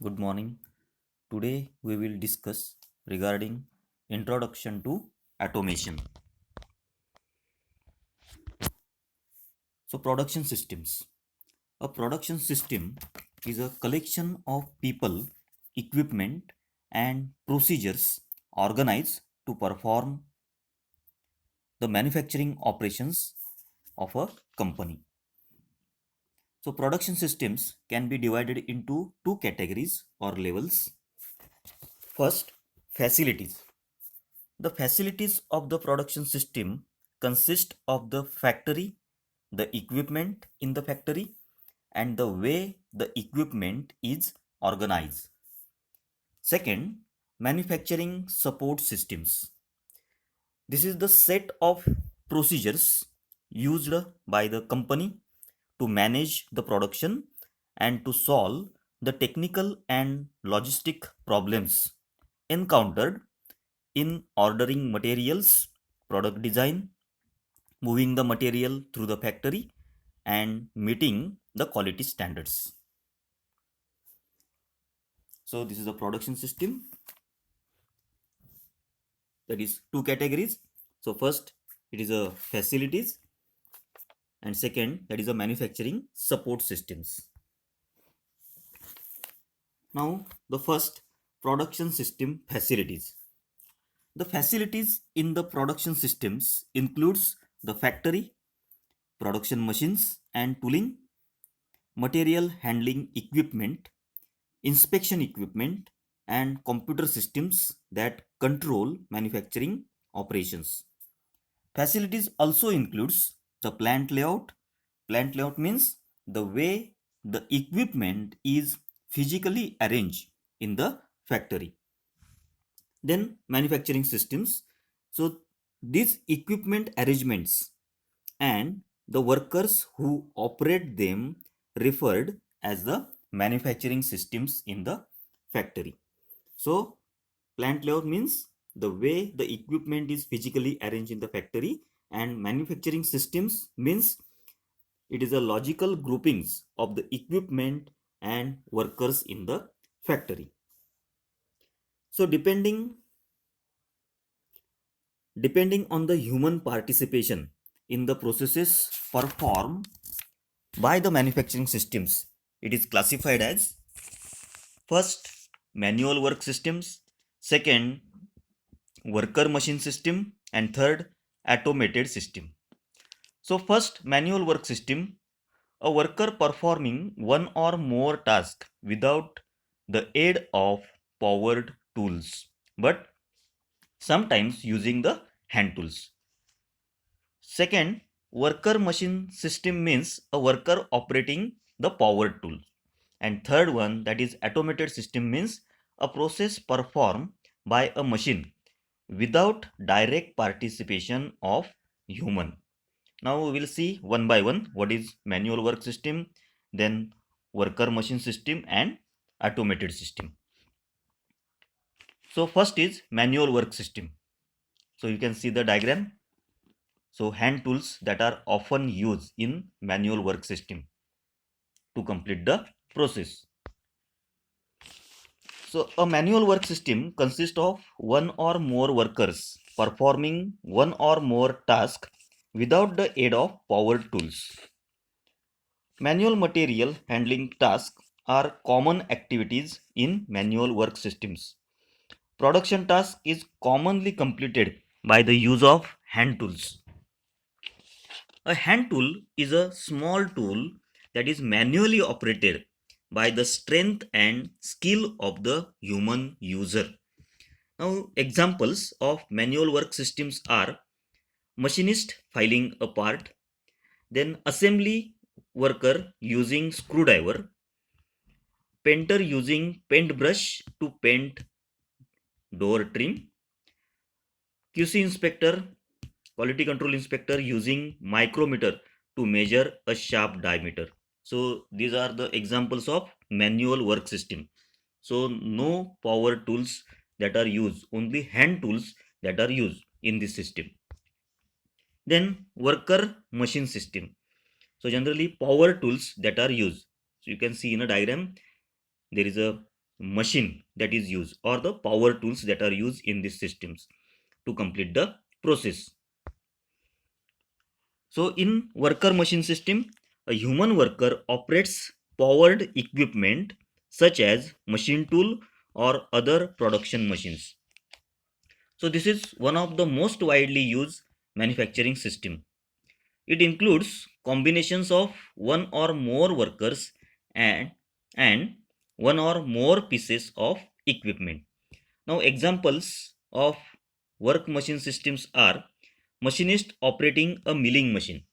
Good morning. Today we will discuss regarding introduction to automation. So production systems. A production system is a collection of people, equipment and procedures organized to perform the manufacturing operations of a company. So production systems can be divided into two categories or levels. First, facilities. The facilities of the production system consist of the factory, the equipment in the factory, and the way the equipment is organized. Second, manufacturing support systems. This is the set of procedures used by the company to manage the production and to solve the technical and logistic problems encountered in ordering materials, product design, moving the material through the factory, and meeting the quality standards. So, this is a production system that is two categories. So, first it is a facilities, and second that is a manufacturing support systems. Now, the first production system facilities. The facilities in the production systems includes the factory, production machines and tooling, material handling equipment, inspection equipment, and computer systems that control manufacturing operations. Facilities also includes the plant layout. Plant layout means the way the equipment is physically arranged in the factory. Then manufacturing systems. So these equipment arrangements and the workers who operate them referred as the manufacturing systems in the factory. So plant layout means the way the equipment is physically arranged in the factory, and manufacturing systems means it is a logical groupings of the equipment and workers in the factory. So depending on the human participation in the processes performed by the manufacturing systems, it is classified as first manual work systems, second worker machine system, and third automated system. So first manual work system, a worker performing one or more tasks without the aid of powered tools, but sometimes using the hand tools. Second, worker machine system means a worker operating the powered tool. And third one, that is automated system, means a process performed by a machine without direct participation of human. Now we will see one by one what is manual work system, then worker machine system and automated system. So first is manual work system. So you can see the diagram. So hand tools that are often used in manual work system to complete the process. So a manual work system consists of one or more workers performing one or more tasks without the aid of powered tools. Manual material handling tasks are common activities in manual work systems. Production task is commonly completed by the use of hand tools. A hand tool is a small tool that is manually operated by the strength and skill of the human user. Now, examples of manual work systems are machinist filing a part, then assembly worker using screwdriver, painter using paintbrush to paint door trim, QC inspector, quality control inspector using micrometer to measure a sharp diameter. So these are the examples of manual work system. So no power tools that are used, only hand tools that are used in this system. Then worker machine system. So generally power tools that are used. So you can see in a diagram there is a machine that is used or the power tools that are used in these systems to complete the process. So in worker machine system, a human worker operates powered equipment such as machine tool or other production machines. So this is one of the most widely used manufacturing system. It includes combinations of one or more workers and and one or more pieces of equipment. Now examples of work machine systems are machinist operating a milling machine.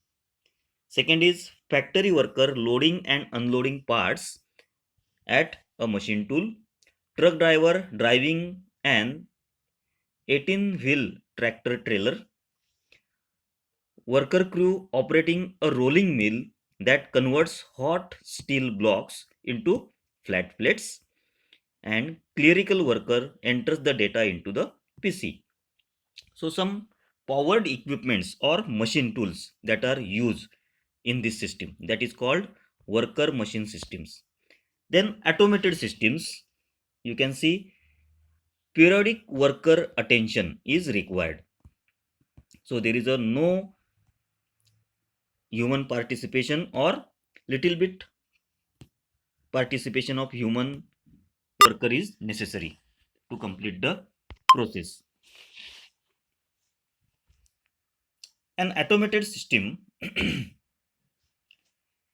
Second is factory worker loading and unloading parts at a machine tool. Truck driver driving an 18-wheel tractor trailer. Worker crew operating a rolling mill that converts hot steel blocks into flat plates. And clerical worker enters the data into the PC. So some powered equipments or machine tools that are used in this system, that is called worker machine systems. Then automated systems, you can see periodic worker attention is required. So there is a no human participation or little bit participation of human worker is necessary to complete the process. An automated system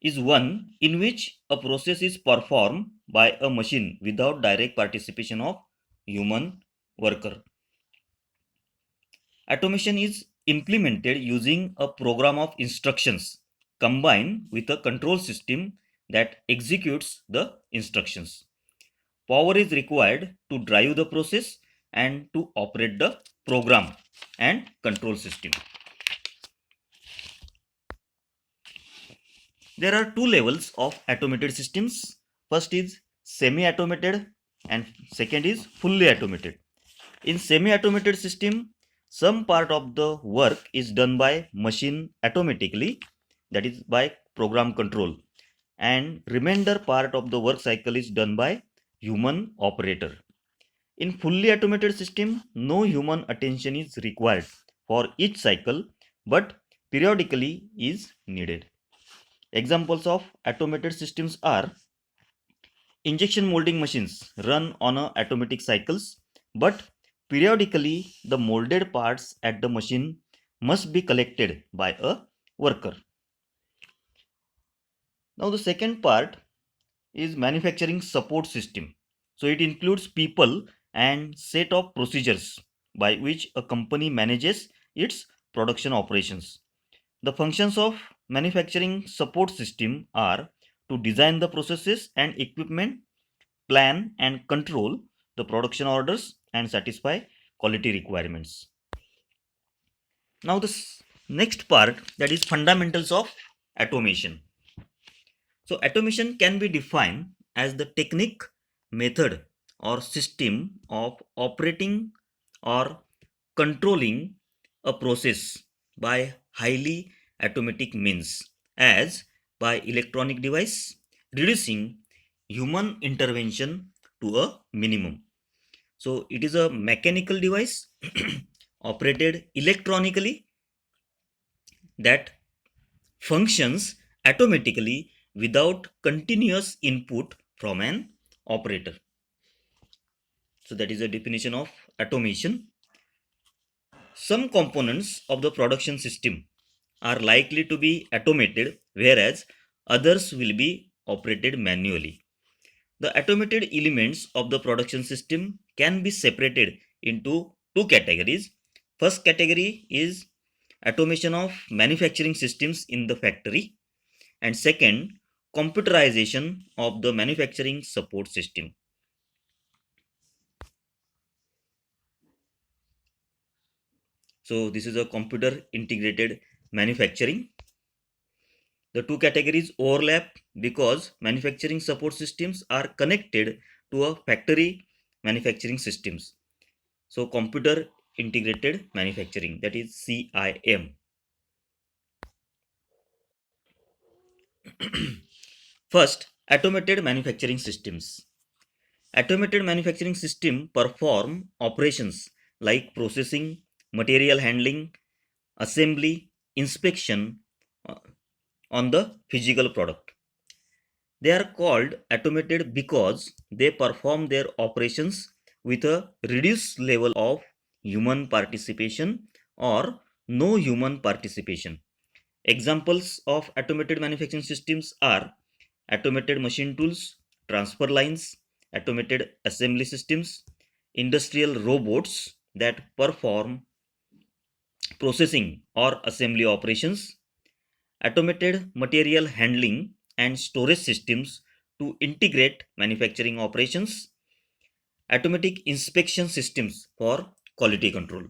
is one in which a process is performed by a machine without direct participation of human worker. Automation is implemented using a program of instructions combined with a control system that executes the instructions. Power is required to drive the process and to operate the program and control system. There are two levels of automated systems. First is semi-automated and second is fully automated. In semi-automated system, some part of the work is done by machine automatically, that is by program control, and remainder part of the work cycle is done by human operator. In fully automated system, no human attention is required for each cycle, but periodically is needed. Examples of automated systems are injection molding machines run on automatic cycles, but periodically the molded parts at the machine must be collected by a worker. Now the second part is manufacturing support system. So it includes people and set of procedures by which a company manages its production operations. The functions of manufacturing support system are to design the processes and equipment, plan and control the production orders, and satisfy quality requirements. Now, this next part, that is fundamentals of automation. So, automation can be defined as the technique, method, or system of operating or controlling a process by highly automatic means, as by electronic device, reducing human intervention to a minimum. So it is a mechanical device operated electronically that functions automatically without continuous input from an operator. So that is a definition of automation. Some components of the production system are likely to be automated, whereas others will be operated manually. The automated elements of the production system can be separated into two categories. First category is automation of manufacturing systems in the factory, and second, computerization of the manufacturing support system. So this is a computer integrated manufacturing. The two categories overlap because manufacturing support systems are connected to a factory manufacturing systems. So computer integrated manufacturing, that is CIM. First, automated manufacturing systems. Automated manufacturing system perform operations like processing, material handling, assembly, inspection uh, on the physical product. They are called automated because they perform their operations with a reduced level of human participation or no human participation. Examples of automated manufacturing systems are automated machine tools, transfer lines, automated assembly systems, industrial robots that perform processing or assembly operations, automated material handling and storage systems to integrate manufacturing operations, automatic inspection systems for quality control.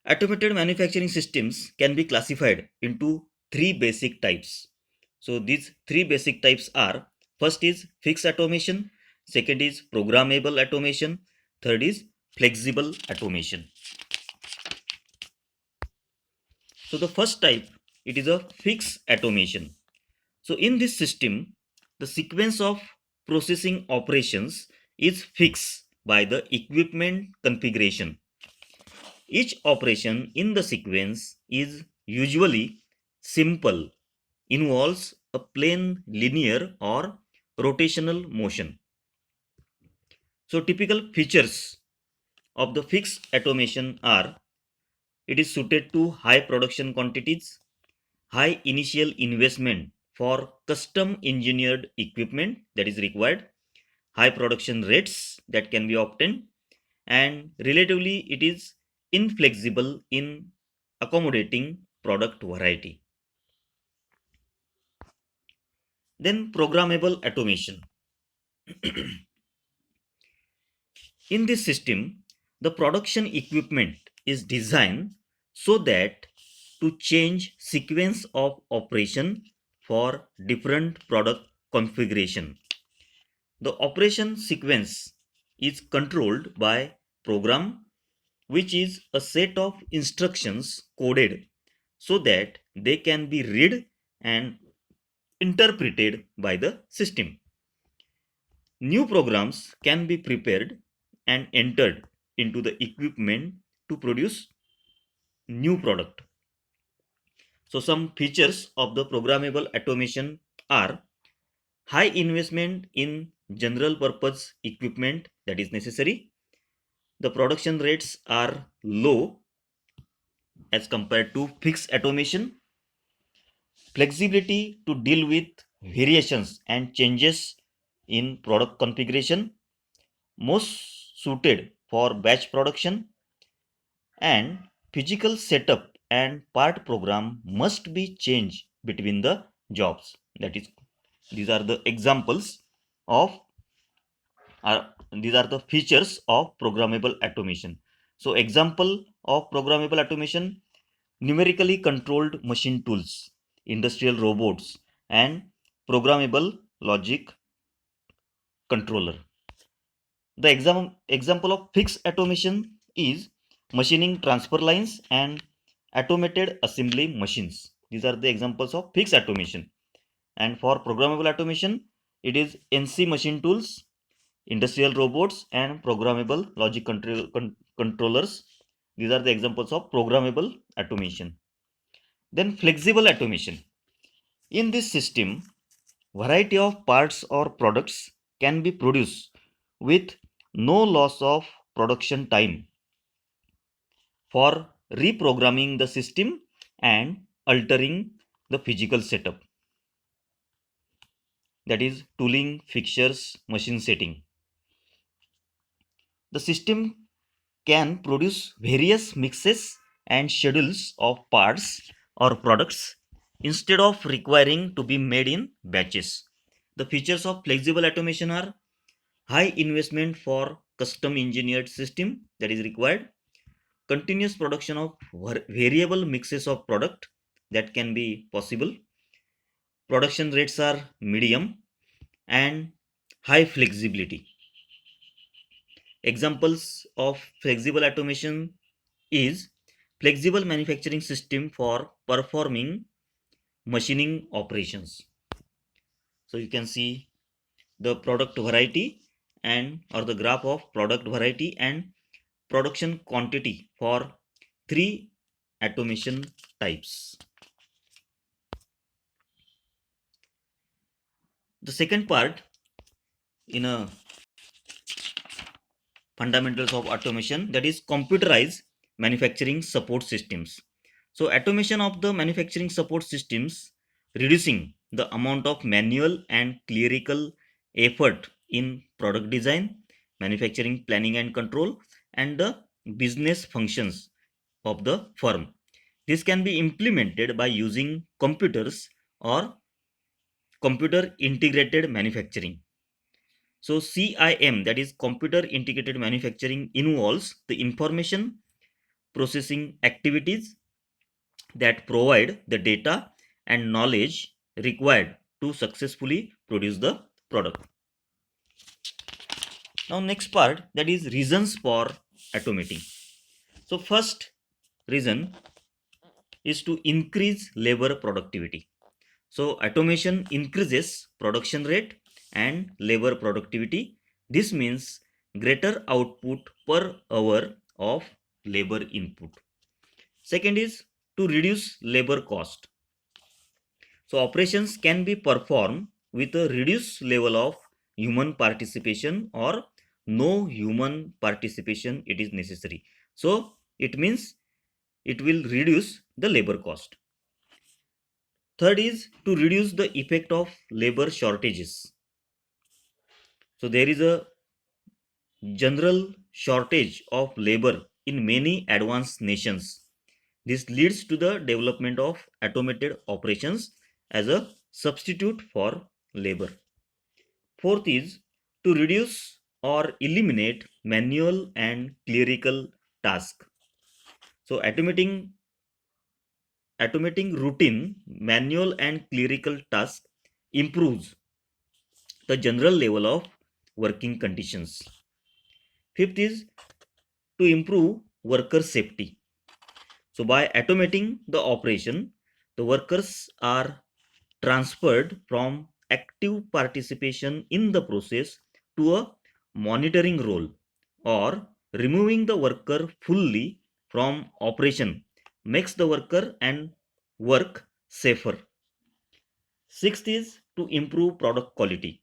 Automated manufacturing systems can be classified into three basic types. So these three basic types are: first is fixed automation, second is programmable automation, third is flexible automation. So the first type, it is a fixed automation. So in this system, the sequence of processing operations is fixed by the equipment configuration. Each operation in the sequence is usually simple, involves a plain linear or rotational motion. So typical features of the fixed automation are: it is suited to high production quantities, high initial investment for custom engineered equipment that is required, high production rates that can be obtained, and relatively it is inflexible in accommodating product variety. Then programmable automation. In this system, the production equipment is designed so that to change sequence of operation for different product configuration. The operation sequence is controlled by program, which is a set of instructions coded so that they can be read and interpreted by the system. New programs can be prepared and entered into the equipment to produce new product. So some features of the programmable automation are: high investment in general purpose equipment that is necessary. The production rates are low as compared to fixed automation. Flexibility to deal with variations and changes in product configuration, most suited for batch production, and physical setup and part program must be changed between the jobs. That is, these are the examples of these are the features of programmable automation. So example of programmable automation: numerically controlled machine tools, industrial robots, and programmable logic controller. The example of fixed automation is machining transfer lines and automated assembly machines. These are the examples of fixed automation. And for programmable automation, it is NC machine tools, industrial robots, and programmable logic controllers. These are the examples of programmable automation. Then flexible automation. In this system, variety of parts or products can be produced with no loss of production time for reprogramming the system and altering the physical setup, that is tooling, fixtures, machine setting. The system can produce various mixes and schedules of parts or products instead of requiring to be made in batches. The features of flexible automation are: high investment for custom engineered system that is required, continuous production of variable mixes of product that can be possible, production rates are medium, and high flexibility. Examples of flexible automation is flexible manufacturing system for performing machining operations. So you can see the product variety and or the graph of product variety and production quantity for three automation types. The second part in a fundamentals of automation, that is computerized manufacturing support systems. So automation of the manufacturing support systems, reducing the amount of manual and clerical effort in product design, manufacturing planning and control, and the business functions of the firm. This can be implemented by using computers or computer integrated manufacturing. So CIM, that is computer integrated manufacturing, involves the information processing activities that provide the data and knowledge required to successfully produce the product. Now next part, that is reasons for automating. So first reason is to increase labor productivity. So automation increases production rate and labor productivity. This means greater output per hour of labor input. Second is to reduce labor cost. So operations can be performed with a reduced level of human participation or no human participation it is necessary. So it means it will reduce the labor cost. Third is to reduce the effect of labor shortages. So there is a general shortage of labor in many advanced nations. This leads to the development of automated operations as a substitute for labor. Fourth is to reduce or eliminate manual and clerical tasks. So automating routine, manual and clerical tasks improves the general level of working conditions. Fifth is to improve worker safety. So by automating the operation, the workers are transferred from active participation in the process to a monitoring role, or removing the worker fully from operation makes the worker and work safer. Sixth is to improve product quality.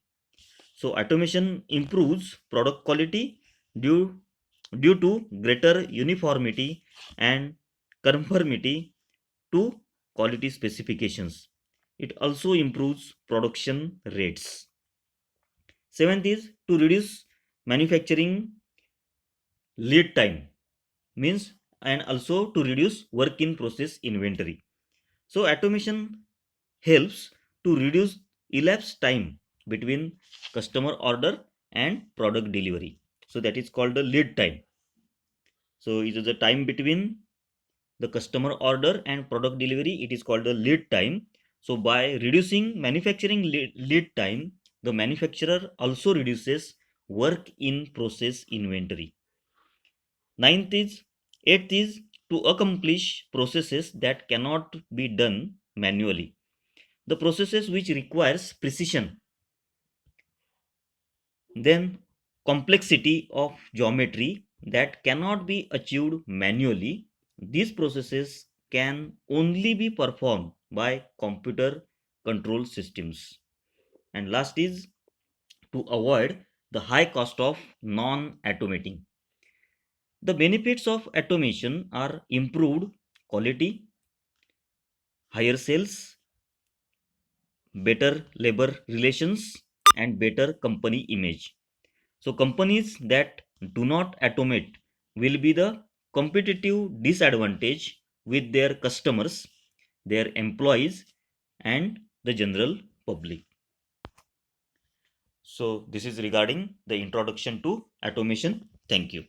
So automation improves product quality due due to greater uniformity and conformity to quality specifications. It also improves production rates. Seventh is to reduce manufacturing lead time, means, and also to reduce work in process inventory. So automation helps to reduce elapsed time between customer order and product delivery. So that is called the lead time. So it is the time between the customer order and product delivery. It is called the lead time. So by reducing manufacturing lead time, the manufacturer also reduces work in process inventory. Ninth is, eighth is to accomplish processes that cannot be done manually. The processes which requires precision, then complexity of geometry that cannot be achieved manually. These processes can only be performed by computer control systems. And last is to avoid the high cost of non automating. The benefits of automation are improved quality, higher sales, better labor relations, and better company image. So companies that do not automate will be the competitive disadvantage with their customers, their employees, and the general public. So this is regarding the introduction to automation. Thank you.